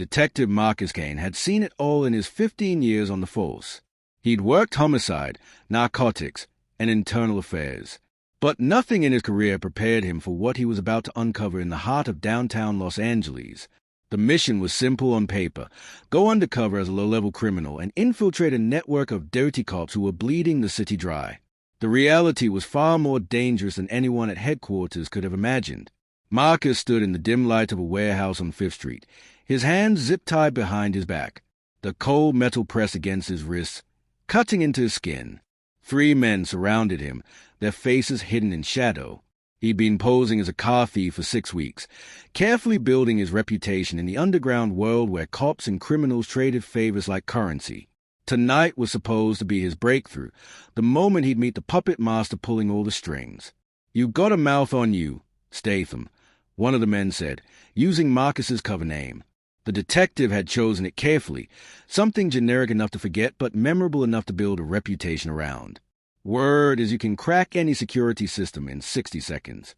Detective Marcus Kane had seen it all in his 15 years on the force. He'd worked homicide, narcotics, and internal affairs. But nothing in his career prepared him for what he was about to uncover in the heart of downtown Los Angeles. The mission was simple on paper: go undercover as a low-level criminal and infiltrate a network of dirty cops who were bleeding the city dry. The reality was far more dangerous than anyone at headquarters could have imagined. Marcus stood in the dim light of a warehouse on 5th Street, his hands zip-tied behind his back, the cold metal pressed against his wrists, cutting into his skin. 3 men surrounded him, their faces hidden in shadow. He'd been posing as a car thief for 6 weeks, carefully building his reputation in the underground world where cops and criminals traded favors like currency. Tonight was supposed to be his breakthrough, the moment he'd meet the puppet master pulling all the strings. "You got a mouth on you, Statham," one of the men said, using Marcus's cover name. The detective had chosen it carefully, something generic enough to forget but memorable enough to build a reputation around. Word is you can crack any security system in 60 seconds.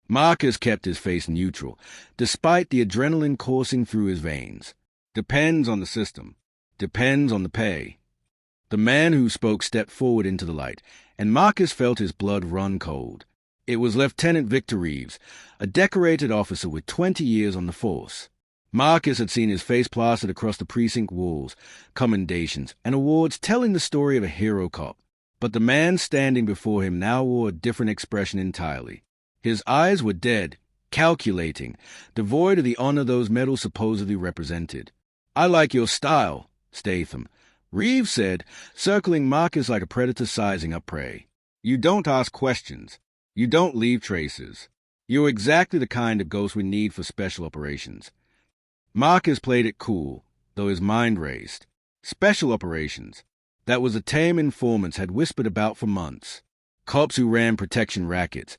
Marcus kept his face neutral, despite the adrenaline coursing through his veins. Depends on the system. Depends on the pay. The man who spoke stepped forward into the light, and Marcus felt his blood run cold. It was Lieutenant Victor Reeves, a decorated officer with 20 years on the force. Marcus had seen his face plastered across the precinct walls, commendations and awards telling the story of a hero cop. But the man standing before him now wore a different expression entirely. His eyes were dead, calculating, devoid of the honor those medals supposedly represented. "I like your style, Statham," Reeves said, circling Marcus like a predator sizing up prey. "You don't ask questions. You don't leave traces. You're exactly the kind of ghost we need for special operations." Marcus played it cool, though his mind raced. Special operations. That was a term informants had whispered about for months. Cops who ran protection rackets,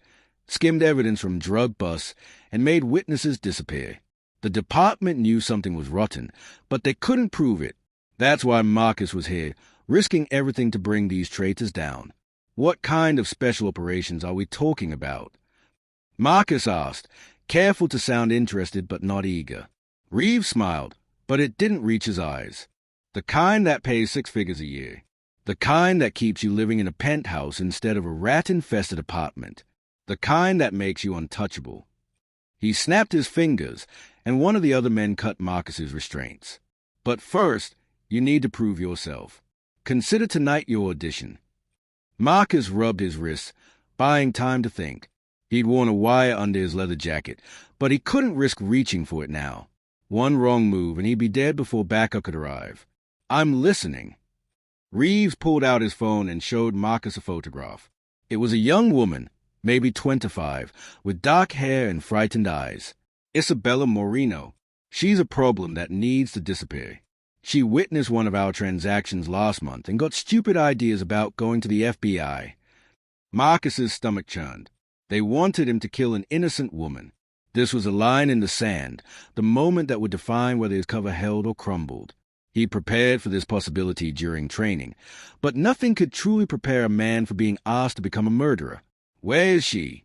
skimmed evidence from drug busts, and made witnesses disappear. The department knew something was rotten, but they couldn't prove it. That's why Marcus was here, risking everything to bring these traitors down. "What kind of special operations are we talking about?" Marcus asked, careful to sound interested but not eager. Reeves smiled, but it didn't reach his eyes. "The kind that pays 6 figures a year. The kind that keeps you living in a penthouse instead of a rat-infested apartment. The kind that makes you untouchable." He snapped his fingers, and one of the other men cut Marcus's restraints. "But first, you need to prove yourself. Consider tonight your audition." Marcus rubbed his wrists, buying time to think. He'd worn a wire under his leather jacket, but he couldn't risk reaching for it now. One wrong move and he'd be dead before backup could arrive. "I'm listening." Reeves pulled out his phone and showed Marcus a photograph. It was a young woman, maybe 25, with dark hair and frightened eyes. Isabella Moreno. She's a problem that needs to disappear. She witnessed one of our transactions last month and got stupid ideas about going to the FBI. Marcus's stomach churned. They wanted him to kill an innocent woman. This was a line in the sand, the moment that would define whether his cover held or crumbled. He prepared for this possibility during training, but nothing could truly prepare a man for being asked to become a murderer. "Where is she?"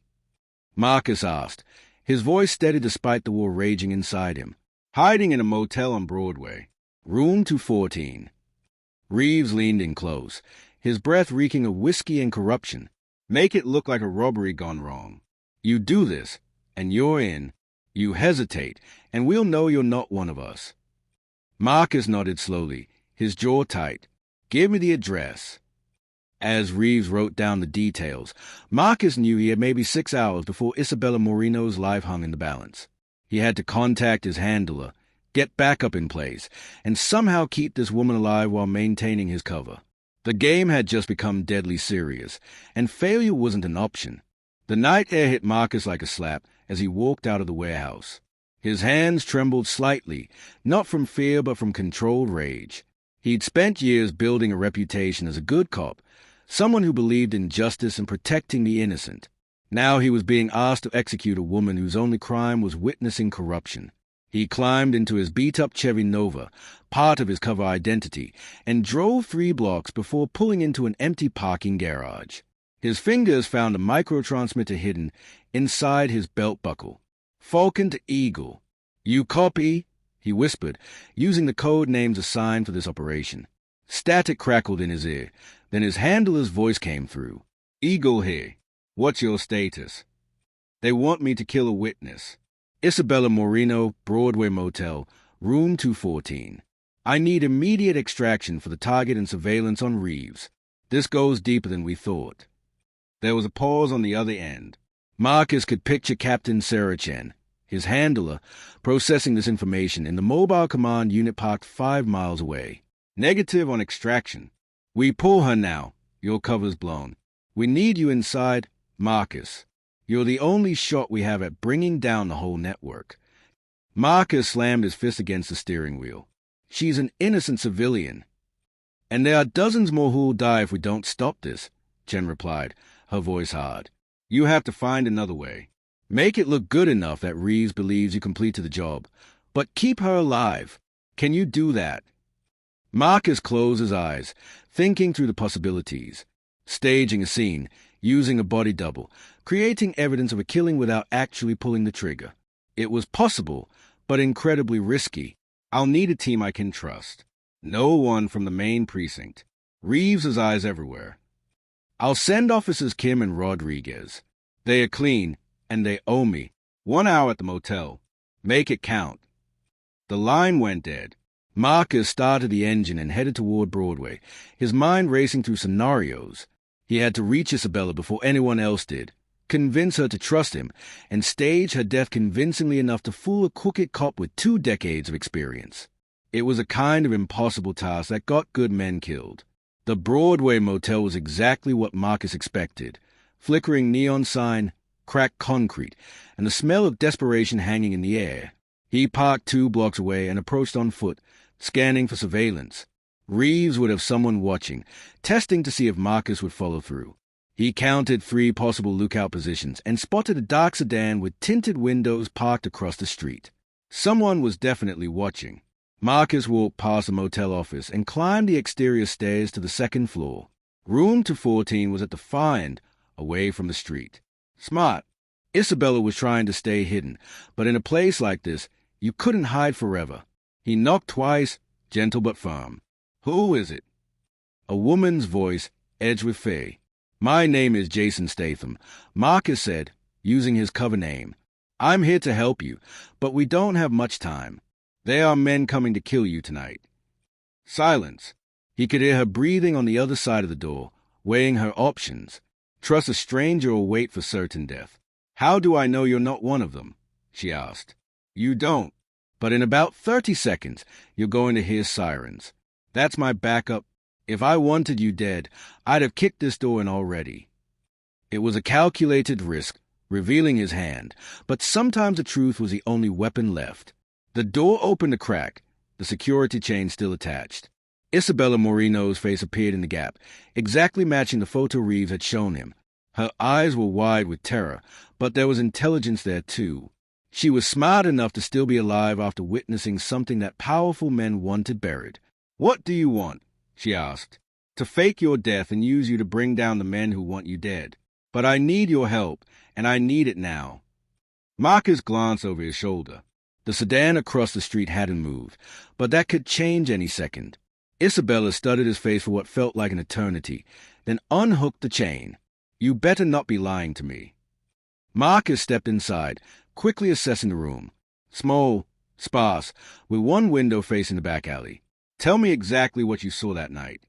Marcus asked, his voice steady despite the war raging inside him. "Hiding in a motel on Broadway. Room 214. Reeves leaned in close, his breath reeking of whiskey and corruption. "Make it look like a robbery gone wrong. You do this, and you're in. You hesitate, and we'll know you're not one of us." Marcus nodded slowly, his jaw tight. "Give me the address." As Reeves wrote down the details, Marcus knew he had maybe 6 hours before Isabella Moreno's life hung in the balance. He had to contact his handler, get backup in place, and somehow keep this woman alive while maintaining his cover. The game had just become deadly serious, and failure wasn't an option. The night air hit Marcus like a slap as he walked out of the warehouse. His hands trembled slightly, not from fear but from controlled rage. He'd spent years building a reputation as a good cop, someone who believed in justice and protecting the innocent. Now he was being asked to execute a woman whose only crime was witnessing corruption. He climbed into his beat-up Chevy Nova, part of his cover identity, and drove 3 blocks before pulling into an empty parking garage. His fingers found a microtransmitter hidden inside his belt buckle. "Falcon to Eagle. You copy?" he whispered, using the code names assigned for this operation. Static crackled in his ear. Then his handler's voice came through. Eagle here. What's your status? They want me to kill a witness. Isabella Moreno, Broadway Motel, room 214. I need immediate extraction for the target and surveillance on Reeves. This goes deeper than we thought. There was a pause on the other end. Marcus could picture Captain Saracen, his handler, processing this information in the mobile command unit parked 5 miles away. Negative on extraction. We pull her now. Your cover's blown. We need you inside, Marcus. You're the only shot we have at bringing down the whole network. Marcus slammed his fist against the steering wheel. She's an innocent civilian. And there are dozens more who'll die if we don't stop this, Jen replied, her voice hard. You have to find another way. Make it look good enough that Reeves believes you completed the job, but keep her alive. Can you do that? Marcus closed his eyes, thinking through the possibilities. Staging a scene, using a body double, creating evidence of a killing without actually pulling the trigger. It was possible, but incredibly risky. I'll need a team I can trust. No one from the main precinct. Reeves' eyes everywhere. I'll send officers Kim and Rodriguez. They are clean, and they owe me. 1 hour at the motel. Make it count. The line went dead. Marcus started the engine and headed toward Broadway, his mind racing through scenarios. He had to reach Isabella before anyone else did, convince her to trust him, and stage her death convincingly enough to fool a crooked cop with 2 decades of experience. It was a kind of impossible task that got good men killed. The Broadway motel was exactly what Marcus expected. Flickering neon sign, cracked concrete, and the smell of desperation hanging in the air. He parked 2 blocks away and approached on foot, scanning for surveillance. Reeves would have someone watching, testing to see if Marcus would follow through. He counted 3 possible lookout positions and spotted a dark sedan with tinted windows parked across the street. Someone was definitely watching. Marcus walked past the motel office and climbed the exterior stairs to the 2nd floor. Room 214 was at the far end, away from the street. Smart. Isabella was trying to stay hidden, but in a place like this, you couldn't hide forever. He knocked twice, gentle but firm. Who is it? A woman's voice, edged with fear. My name is Jason Statham, Marcus said, using his cover name. I'm here to help you, but we don't have much time. There are men coming to kill you tonight. Silence. He could hear her breathing on the other side of the door, weighing her options. Trust a stranger or wait for certain death. How do I know you're not one of them? She asked. You don't. But in about 30 seconds, you're going to hear sirens. That's my backup. If I wanted you dead, I'd have kicked this door in already. It was a calculated risk, revealing his hand, but sometimes the truth was the only weapon left. The door opened a crack, the security chain still attached. Isabella Moreno's face appeared in the gap, exactly matching the photo Reeves had shown him. Her eyes were wide with terror, but there was intelligence there too. She was smart enough to still be alive after witnessing something that powerful men wanted buried. What do you want? She asked. To fake your death and use you to bring down the men who want you dead. But I need your help, and I need it now. Marcus glanced over his shoulder. The sedan across the street hadn't moved, but that could change any second. Isabella studied his face for what felt like an eternity, then unhooked the chain. You better not be lying to me. Marcus stepped inside, quickly assessing the room. Small, sparse, with one window facing the back alley. Tell me exactly what you saw that night.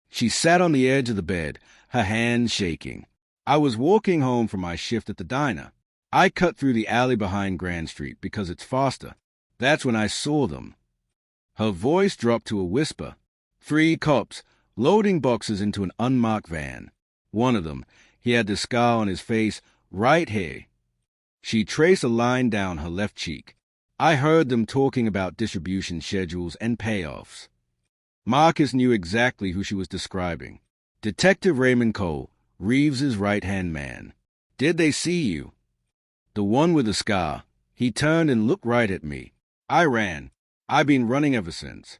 She sat on the edge of the bed, her hands shaking. I was walking home from my shift at the diner. I cut through the alley behind Grand Street because it's faster. That's when I saw them. Her voice dropped to a whisper. 3 cops, loading boxes into an unmarked van. One of them, he had the scar on his face, right here. She traced a line down her left cheek. I heard them talking about distribution schedules and payoffs. Marcus knew exactly who she was describing. Detective Raymond Cole, Reeves's right-hand man. Did they see you? The one with the scar. He turned and looked right at me. I ran. I've been running ever since.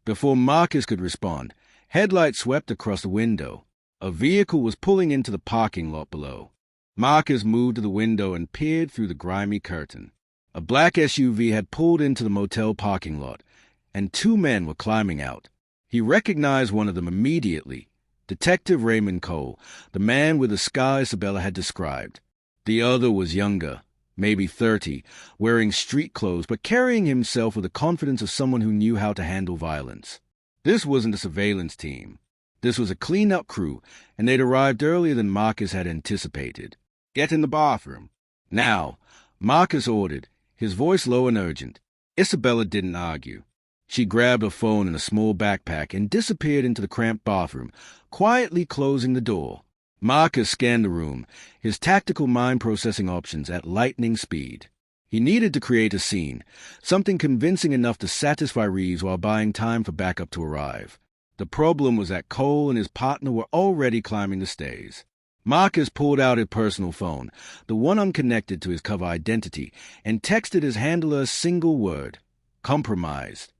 Before Marcus could respond, headlights swept across the window. A vehicle was pulling into the parking lot below. Marcus moved to the window and peered through the grimy curtain. A black SUV had pulled into the motel parking lot, and two men were climbing out. He recognized one of them immediately, Detective Raymond Cole, the man with the scar Isabella had described. The other was younger, maybe 30, wearing street clothes but carrying himself with the confidence of someone who knew how to handle violence. This wasn't a surveillance team. This was a clean-up crew, and they'd arrived earlier than Marcus had anticipated. "Get in the bathroom." "Now," Marcus ordered, his voice low and urgent. Isabella didn't argue. She grabbed her phone and a small backpack and disappeared into the cramped bathroom, quietly closing the door. Marcus scanned the room, his tactical mind processing options at lightning speed. He needed to create a scene, something convincing enough to satisfy Reeves while buying time for backup to arrive. The problem was that Cole and his partner were already climbing the stairs. Marcus pulled out his personal phone, the one unconnected to his cover identity, and texted his handler a single word: compromised.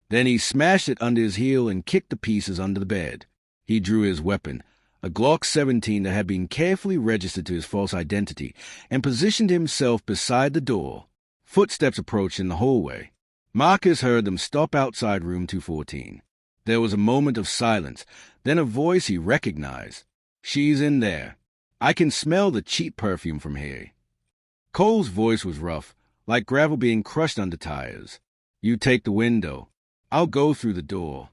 Then he smashed it under his heel and kicked the pieces under the bed. He drew his weapon, a Glock 17 that had been carefully registered to his false identity, and positioned himself beside the door. Footsteps approached in the hallway. Marcus heard them stop outside room 214. There was a moment of silence, then a voice he recognized. "She's in there. I can smell the cheap perfume from here." Cole's voice was rough, like gravel being crushed under tires. "You take the window. I'll go through the door."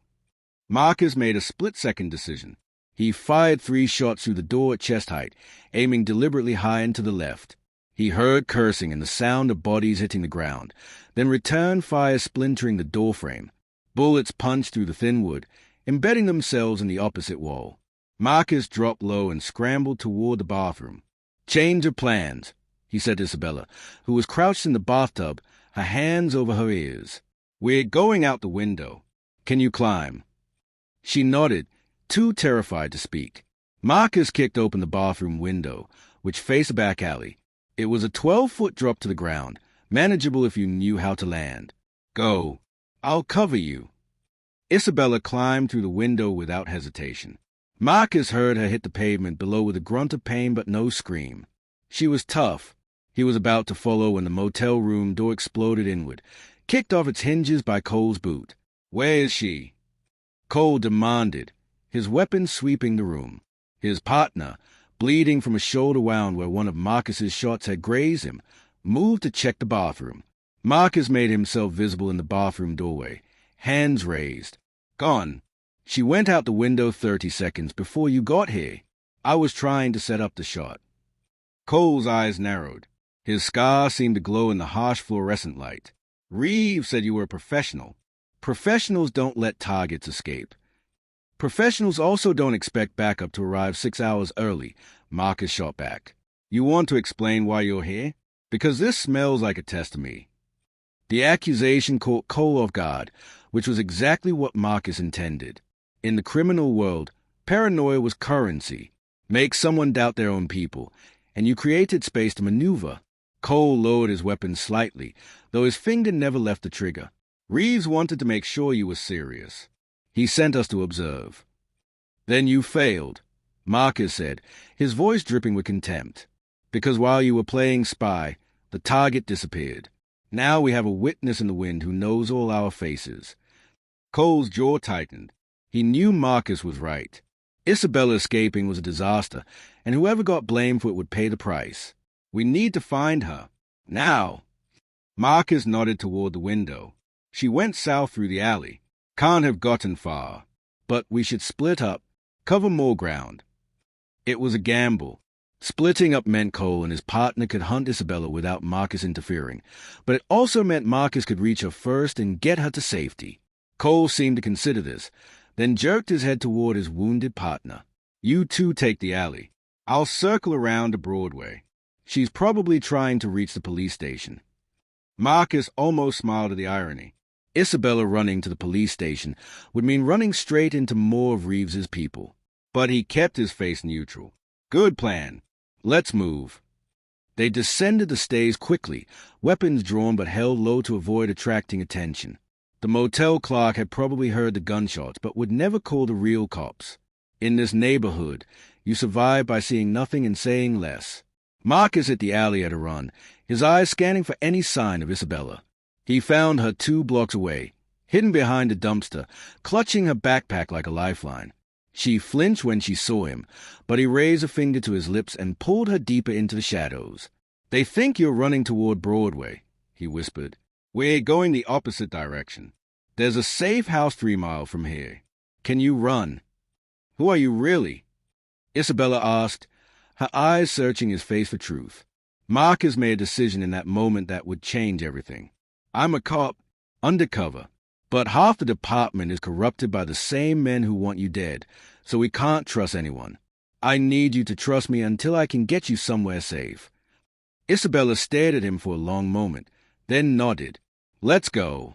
Marcus made a split-second decision. He fired 3 shots through the door at chest height, aiming deliberately high and to the left. He heard cursing and the sound of bodies hitting the ground, then returned fire splintering the doorframe. Bullets punched through the thin wood, embedding themselves in the opposite wall. Marcus dropped low and scrambled toward the bathroom. "Change of plans," he said to Isabella, who was crouched in the bathtub, her hands over her ears. "We're going out the window. Can you climb?" She nodded, too terrified to speak. Marcus kicked open the bathroom window, which faced a back alley. It was a 12-foot drop to the ground, manageable if you knew how to land. "Go. I'll cover you." Isabella climbed through the window without hesitation. Marcus heard her hit the pavement below with a grunt of pain but no scream. She was tough. He was about to follow when the motel room door exploded inward, kicked off its hinges by Cole's boot. "Where is she?" Cole demanded, his weapon sweeping the room. His partner, bleeding from a shoulder wound where one of Marcus's shots had grazed him, moved to check the bathroom. Marcus made himself visible in the bathroom doorway, hands raised. "Gone. She went out the window 30 seconds before you got here. I was trying to set up the shot." Cole's eyes narrowed. His scar seemed to glow in the harsh fluorescent light. "Reeves said you were a professional. Professionals don't let targets escape. Professionals also don't expect backup to arrive 6 hours early," Marcus shot back. "You want to explain why you're here? Because this smells like a test to me." The accusation caught Cole off guard, which was exactly what Marcus intended. In the criminal world, paranoia was currency. Make someone doubt their own people, and you created space to maneuver. Cole lowered his weapon slightly, though his finger never left the trigger. "Reeves wanted to make sure you were serious. He sent us to observe." "Then you failed," Marcus said, his voice dripping with contempt. "Because while you were playing spy, the target disappeared. Now we have a witness in the wind who knows all our faces." Cole's jaw tightened. He knew Marcus was right. Isabella escaping was a disaster, and whoever got blamed for it would pay the price. "We need to find her. Now." Marcus nodded toward the window. "She went south through the alley. Can't have gotten far. But we should split up, cover more ground." It was a gamble. Splitting up meant Cole and his partner could hunt Isabella without Marcus interfering, but it also meant Marcus could reach her first and get her to safety. Cole seemed to consider this, then jerked his head toward his wounded partner. "You two take the alley. I'll circle around to Broadway. She's probably trying to reach the police station." Marcus almost smiled at the irony. Isabella running to the police station would mean running straight into more of Reeves's people. But he kept his face neutral. "Good plan. Let's move." They descended the stairs quickly, weapons drawn but held low to avoid attracting attention. The motel clerk had probably heard the gunshots but would never call the real cops. In this neighborhood, you survive by seeing nothing and saying less. Marcus hit the alley at a run, his eyes scanning for any sign of Isabella. He found her 2 blocks away, hidden behind a dumpster, clutching her backpack like a lifeline. She flinched when she saw him, but he raised a finger to his lips and pulled her deeper into the shadows. "They think you're running toward Broadway," he whispered. "We're going the opposite direction. There's a safe house 3 miles from here. Can you run?" "Who are you really?" Isabella asked, her eyes searching his face for truth. Marcus made a decision in that moment that would change everything. "I'm a cop, undercover. But half the department is corrupted by the same men who want you dead, so we can't trust anyone. I need you to trust me until I can get you somewhere safe." Isabella stared at him for a long moment, then nodded. "Let's go."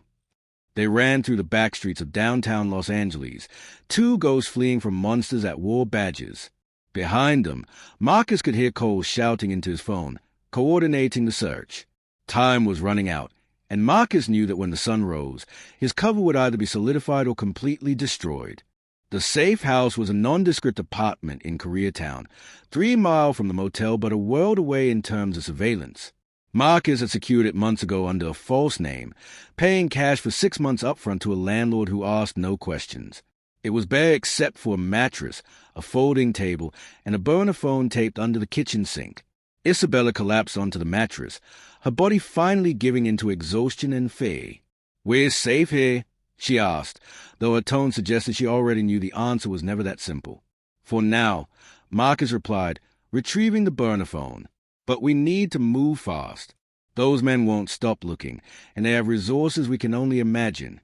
They ran through the back streets of downtown Los Angeles, 2 ghosts fleeing from monsters that wore badges. Behind them, Marcus could hear Cole shouting into his phone, coordinating the search. Time was running out, and Marcus knew that when the sun rose, his cover would either be solidified or completely destroyed. The safe house was a nondescript apartment in Koreatown, 3 miles from the motel but a world away in terms of surveillance. Marcus had secured it months ago under a false name, paying cash for 6 months upfront to a landlord who asked no questions. It was bare except for a mattress, a folding table, and a burner phone taped under the kitchen sink. Isabella collapsed onto the mattress, her body finally giving into exhaustion and fear. "We're safe here?" she asked, though her tone suggested she already knew the answer was never that simple. "For now," Marcus replied, retrieving the burner phone. "But we need to move fast. Those men won't stop looking, and they have resources we can only imagine."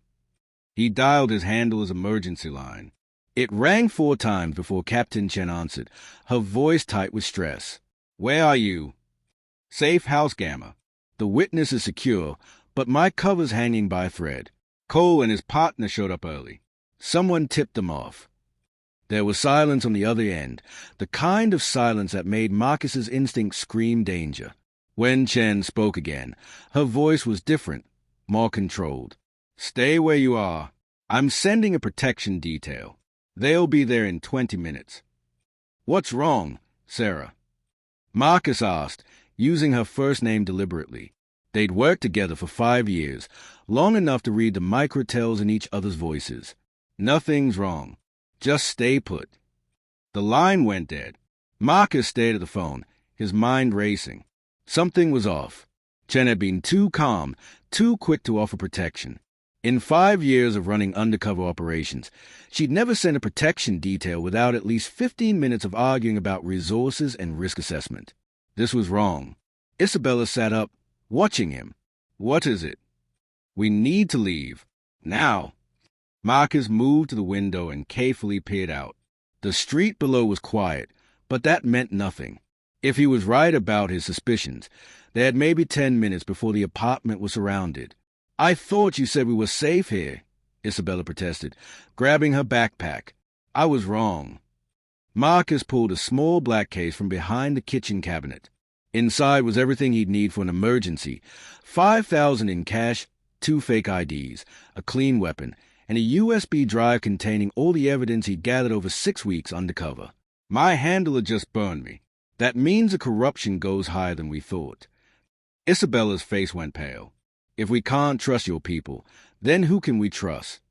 He dialed his handler's emergency line. It rang 4 times before Captain Chen answered, her voice tight with stress. "Where are you?" "Safe house, Gamma. The witness is secure, but my cover's hanging by a thread. Cole and his partner showed up early. Someone tipped them off." There was silence on the other end, the kind of silence that made Marcus's instinct scream danger. When Chen spoke again, her voice was different, more controlled. "Stay where you are. I'm sending a protection detail. They'll be there in 20 minutes. "What's wrong, Sarah?" Marcus asked, using her first name deliberately. They'd worked together for 5 years, long enough to read the microtells in each other's voices. "Nothing's wrong. Just stay put." The line went dead. Marcus stared at the phone, his mind racing. Something was off. Chen had been too calm, too quick to offer protection. In 5 years of running undercover operations, she'd never sent a protection detail without at least 15 minutes of arguing about resources and risk assessment. This was wrong. Isabella sat up, watching him. "What is it?" "We need to leave. Now." Marcus moved to the window and carefully peered out. The street below was quiet, but that meant nothing. If he was right about his suspicions, they had maybe 10 minutes before the apartment was surrounded. "I thought you said we were safe here," Isabella protested, grabbing her backpack. "I was wrong." Marcus pulled a small black case from behind the kitchen cabinet. Inside was everything he'd need for an emergency: $5,000 in cash, 2 fake IDs, a clean weapon, and a USB drive containing all the evidence he'd gathered over 6 weeks undercover. "My handler just burned me. That means the corruption goes higher than we thought." Isabella's face went pale. "If we can't trust your people, then who can we trust?"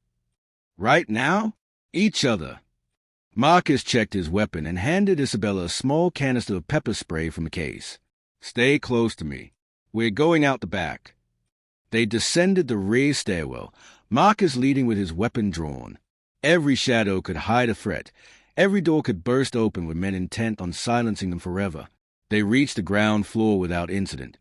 "Right now? Each other." Marcus checked his weapon and handed Isabella a small canister of pepper spray from the case. "Stay close to me. We're going out the back." They descended the rear stairwell, Marcus leading with his weapon drawn. Every shadow could hide a threat. Every door could burst open with men intent on silencing them forever. They reached the ground floor without incident.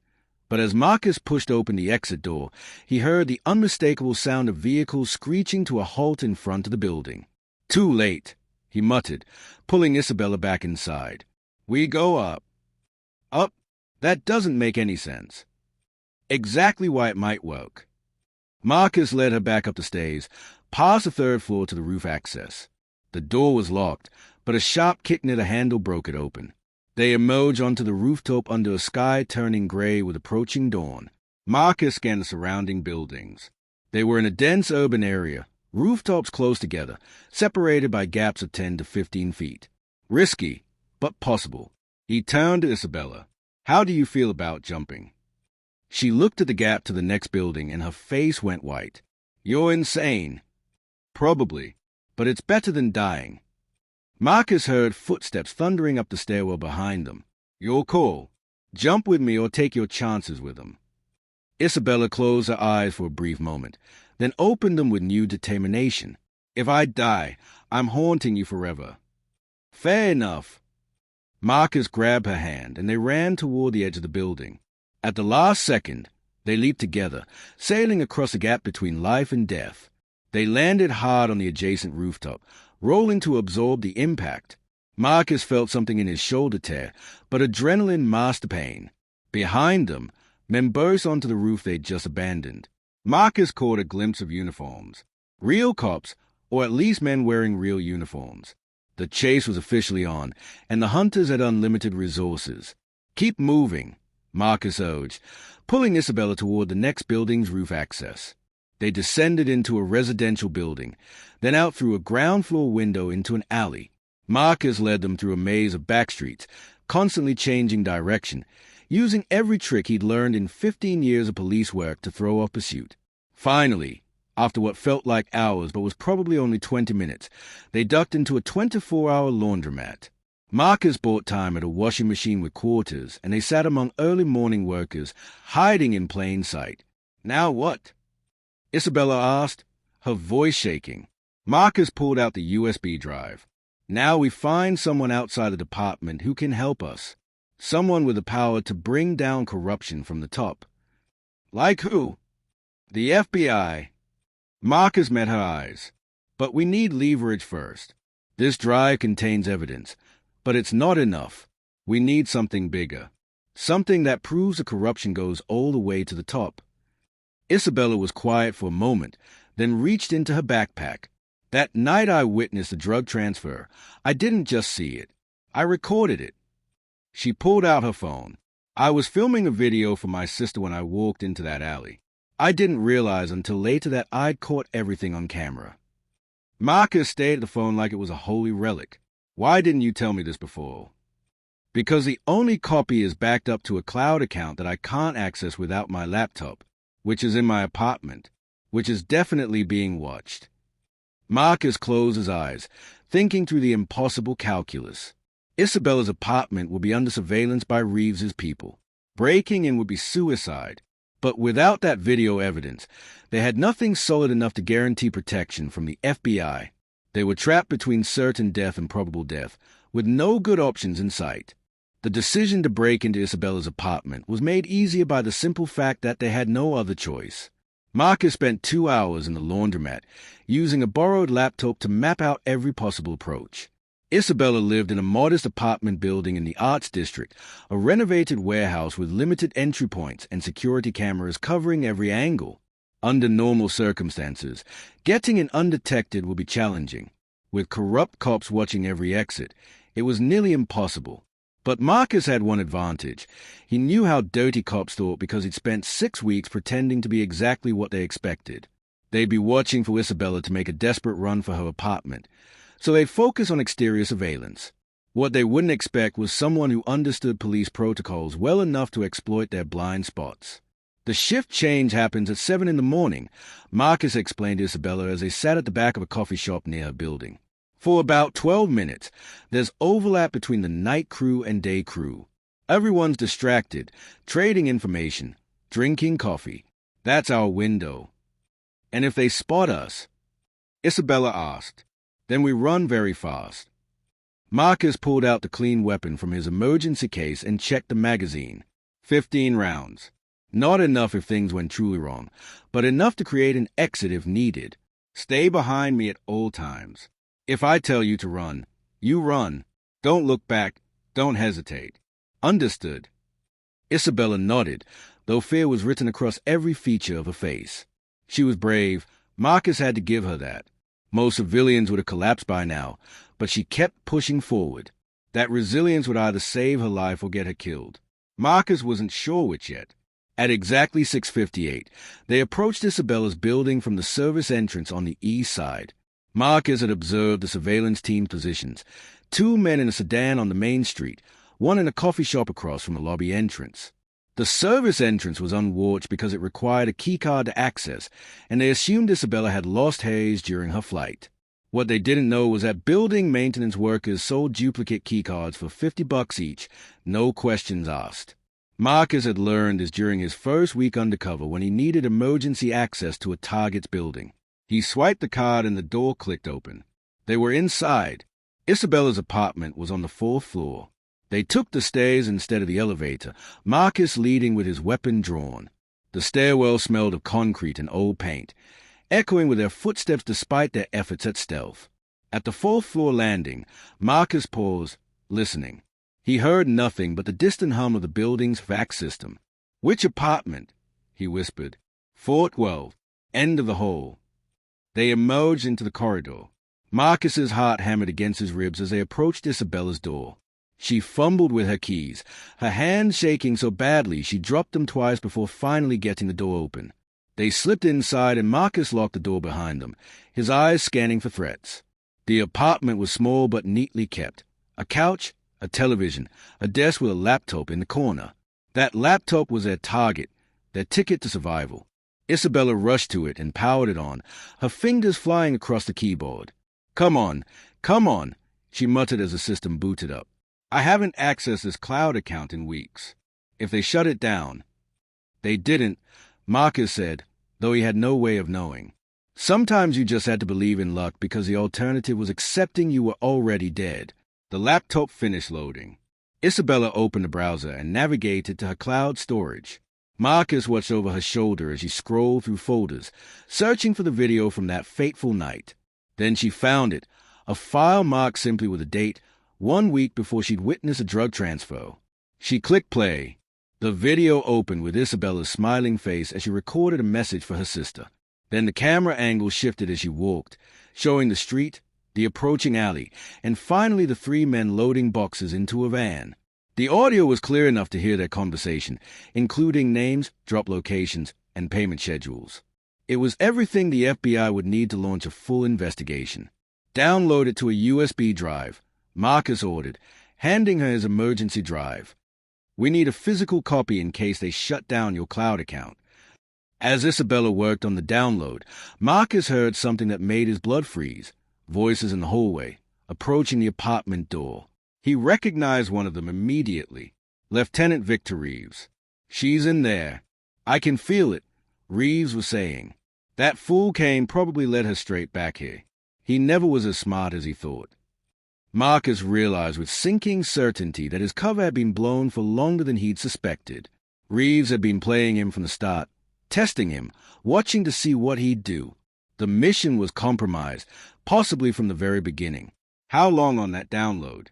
But as Marcus pushed open the exit door, he heard the unmistakable sound of vehicles screeching to a halt in front of the building. "Too late," he muttered, pulling Isabella back inside. "We go up." "Up? That doesn't make any sense." "Exactly why it might work." Marcus led her back up the stairs, past the 3rd floor to the roof access. The door was locked, but a sharp kick near the handle broke it open. They emerged onto the rooftop under a sky turning gray with approaching dawn. Marcus scanned the surrounding buildings. They were in a dense urban area, rooftops close together, separated by gaps of 10 to 15 feet. Risky, but possible. He turned to Isabella. How do you feel about jumping?" She looked at the gap to the next building and her face went white. "You're insane." "Probably, but it's better than dying." Marcus heard footsteps thundering up the stairwell behind them. "Your call. Jump with me or take your chances with them." Isabella closed her eyes for a brief moment, then opened them with new determination. "If I die, I'm haunting you forever." "Fair enough." Marcus grabbed her hand, and they ran toward the edge of the building. At the last second, they leaped together, sailing across the gap between life and death. They landed hard on the adjacent rooftop, rolling to absorb the impact. Marcus felt something in his shoulder tear, but adrenaline masked the pain. Behind them, men burst onto the roof they'd just abandoned. Marcus caught a glimpse of uniforms. Real cops, or at least men wearing real uniforms. The chase was officially on, and the hunters had unlimited resources. "Keep moving," Marcus urged, pulling Isabella toward the next building's roof access. They descended into a residential building, then out through a ground-floor window into an alley. Marcus led them through a maze of back streets, constantly changing direction, using every trick he'd learned in 15 years of police work to throw off pursuit. Finally, after what felt like hours but was probably only 20 minutes, they ducked into a 24-hour laundromat. Marcus bought time at a washing machine with quarters, and they sat among early morning workers, hiding in plain sight. "Now what?" Isabella asked, her voice shaking. Marcus pulled out the USB drive. "Now we find someone outside the department who can help us. Someone with the power to bring down corruption from the top." "Like who?" "The FBI." Marcus met her eyes. "But we need leverage first. This drive contains evidence, but it's not enough. We need something bigger. Something that proves the corruption goes all the way to the top." Isabella was quiet for a moment, then reached into her backpack. "That night I witnessed the drug transfer, I didn't just see it. I recorded it." She pulled out her phone. "I was filming a video for my sister when I walked into that alley. I didn't realize until later that I'd caught everything on camera." Marcus stared at the phone like it was a holy relic. "Why didn't you tell me this before?" "Because the only copy is backed up to a cloud account that I can't access without my laptop, which is in my apartment, which is definitely being watched." Marcus closed his eyes, thinking through the impossible calculus. Isabella's apartment would be under surveillance by Reeves's people. Breaking in would be suicide. But without that video evidence, they had nothing solid enough to guarantee protection from the FBI. They were trapped between certain death and probable death, with no good options in sight. The decision to break into Isabella's apartment was made easier by the simple fact that they had no other choice. Marcus spent 2 hours in the laundromat, using a borrowed laptop to map out every possible approach. Isabella lived in a modest apartment building in the Arts District, a renovated warehouse with limited entry points and security cameras covering every angle. Under normal circumstances, getting in undetected would be challenging. With corrupt cops watching every exit, it was nearly impossible. But Marcus had one advantage. He knew how dirty cops thought because he'd spent 6 weeks pretending to be exactly what they expected. They'd be watching for Isabella to make a desperate run for her apartment, so they'd focus on exterior surveillance. What they wouldn't expect was someone who understood police protocols well enough to exploit their blind spots. "The shift change happens at 7 in the morning," Marcus explained to Isabella as they sat at the back of a coffee shop near her building. "For about 12 minutes, there's overlap between the night crew and day crew. Everyone's distracted, trading information, drinking coffee. That's our window." "And if they spot us?" Isabella asked. "Then we run very fast." Marcus pulled out the clean weapon from his emergency case and checked the magazine. 15 rounds. Not enough if things went truly wrong, but enough to create an exit if needed. "Stay behind me at all times. If I tell you to run, you run. Don't look back. Don't hesitate." "Understood." Isabella nodded, though fear was written across every feature of her face. She was brave. Marcus had to give her that. Most civilians would have collapsed by now, but she kept pushing forward. That resilience would either save her life or get her killed. Marcus wasn't sure which yet. At exactly 6:58, they approached Isabella's building from the service entrance on the east side. Marcus had observed the surveillance team's positions. 2 men in a sedan on the main street, one in a coffee shop across from the lobby entrance. The service entrance was unwatched because it required a keycard to access, and they assumed Isabella had lost Hayes during her flight. What they didn't know was that building maintenance workers sold duplicate keycards for $50 each, no questions asked. Marcus had learned this during his first week undercover when he needed emergency access to a target's building. He swiped the card and the door clicked open. They were inside. Isabella's apartment was on the 4th floor. They took the stairs instead of the elevator, Marcus leading with his weapon drawn. The stairwell smelled of concrete and old paint, echoing with their footsteps despite their efforts at stealth. At the 4th floor landing, Marcus paused, listening. He heard nothing but the distant hum of the building's fax system. "Which apartment?" he whispered. "412, end of the hall." They emerged into the corridor. Marcus's heart hammered against his ribs as they approached Isabella's door. She fumbled with her keys, her hands shaking so badly she dropped them twice before finally getting the door open. They slipped inside and Marcus locked the door behind them, his eyes scanning for threats. The apartment was small but neatly kept. A couch, a television, a desk with a laptop in the corner. That laptop was their target, their ticket to survival. Isabella rushed to it and powered it on, her fingers flying across the keyboard. Come on, she muttered as the system booted up. "I haven't accessed this cloud account in weeks. If they shut it down..." They didn't, Marcus said, though he had no way of knowing. Sometimes you just had to believe in luck because the alternative was accepting you were already dead. The laptop finished loading. Isabella opened the browser and navigated to her cloud storage. Marcus watched over her shoulder as she scrolled through folders, searching for the video from that fateful night. Then she found it, a file marked simply with a date, 1 week before she'd witnessed a drug transfer. She clicked play. The video opened with Isabella's smiling face as she recorded a message for her sister. Then the camera angle shifted as she walked, showing the street, the approaching alley, and finally the 3 men loading boxes into a van. The audio was clear enough to hear their conversation, including names, drop locations, and payment schedules. It was everything the FBI would need to launch a full investigation. "Download it to a USB drive," Marcus ordered, handing her his emergency drive. "We need a physical copy in case they shut down your cloud account." As Isabella worked on the download, Marcus heard something that made his blood freeze. Voices in the hallway, approaching the apartment door. He recognized one of them immediately. Lieutenant Victor Reeves. "She's in there. I can feel it," Reeves was saying. "That fool Kane probably led her straight back here. He never was as smart as he thought." Marcus realized with sinking certainty that his cover had been blown for longer than he'd suspected. Reeves had been playing him from the start, testing him, watching to see what he'd do. The mission was compromised, possibly from the very beginning. "How long on that download?"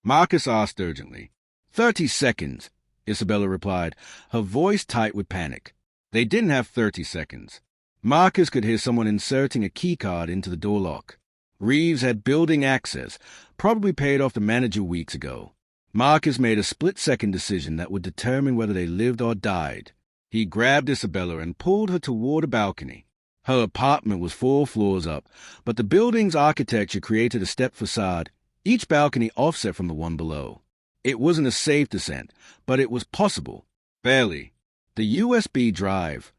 Marcus asked urgently. 30 seconds, Isabella replied, her voice tight with panic. They didn't have 30 seconds. Marcus could hear someone inserting a keycard into the door lock. Reeves had building access, probably paid off the manager weeks ago. Marcus made a split-second decision that would determine whether they lived or died. He grabbed Isabella and pulled her toward a balcony. Her apartment was 4 floors up, but the building's architecture created a step facade, each balcony offset from the one below. It wasn't a safe descent, but it was possible. Barely. The USB drive.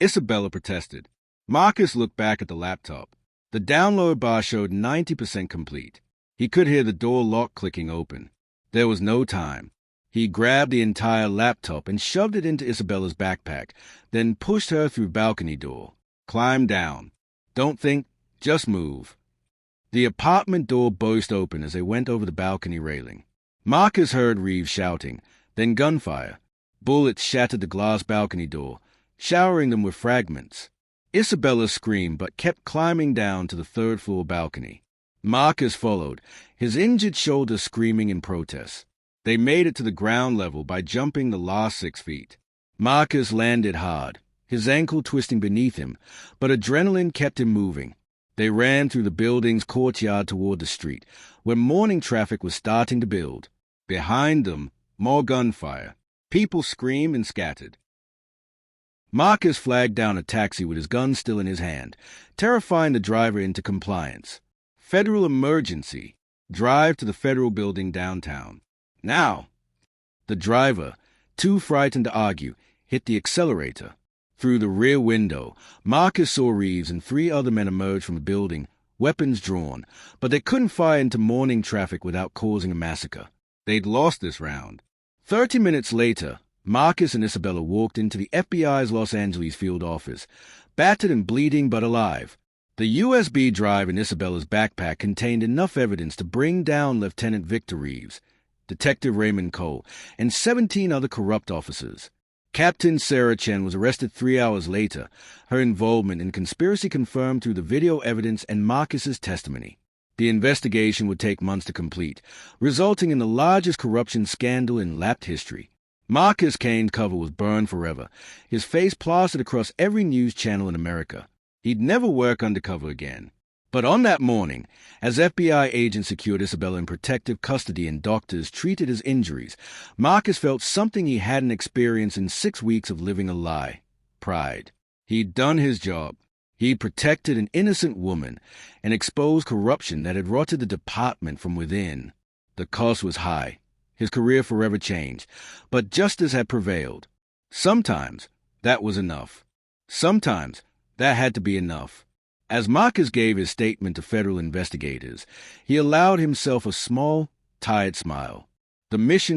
Isabella protested. Marcus looked back at the laptop. The download bar showed 90% complete. He could hear the door lock clicking open. There was no time. He grabbed the entire laptop and shoved it into Isabella's backpack, then pushed her through balcony door. Climb down. Don't think, just move. The apartment door burst open as they went over the balcony railing. Marcus heard Reeves shouting, then gunfire. Bullets shattered the glass balcony door, showering them with fragments. Isabella screamed but kept climbing down to the 3rd-floor balcony. Marcus followed, his injured shoulder screaming in protest. They made it to the ground level by jumping the last 6 feet. Marcus landed hard, his ankle twisting beneath him, but adrenaline kept him moving. They ran through the building's courtyard toward the street, where morning traffic was starting to build. Behind them, more gunfire. People screamed and scattered. Marcus flagged down a taxi with his gun still in his hand, terrifying the driver into compliance. Federal emergency. Drive to the federal building downtown. Now! The driver, too frightened to argue, hit the accelerator. Through the rear window, Marcus saw Reeves and 3 other men emerge from the building, weapons drawn, but they couldn't fire into morning traffic without causing a massacre. They'd lost this round. 30 minutes later, Marcus and Isabella walked into the FBI's Los Angeles field office, battered and bleeding but alive. The USB drive in Isabella's backpack contained enough evidence to bring down Lieutenant Victor Reeves, Detective Raymond Cole, and 17 other corrupt officers. Captain Sarah Chen was arrested 3 hours later, her involvement in conspiracy confirmed through the video evidence and Marcus's testimony. The investigation would take months to complete, resulting in the largest corruption scandal in Lapped history. Marcus Kane's cover was burned forever, his face plastered across every news channel in America. He'd never work undercover again. But on that morning, as FBI agents secured Isabella in protective custody and doctors treated his injuries, Marcus felt something he hadn't experienced in 6 weeks of living a lie: pride. He'd done his job. He'd protected an innocent woman and exposed corruption that had rotted the department from within. The cost was high. His career forever changed, but justice had prevailed. Sometimes that was enough. Sometimes that had to be enough. As Marcus gave his statement to federal investigators, he allowed himself a small, tired smile. The mission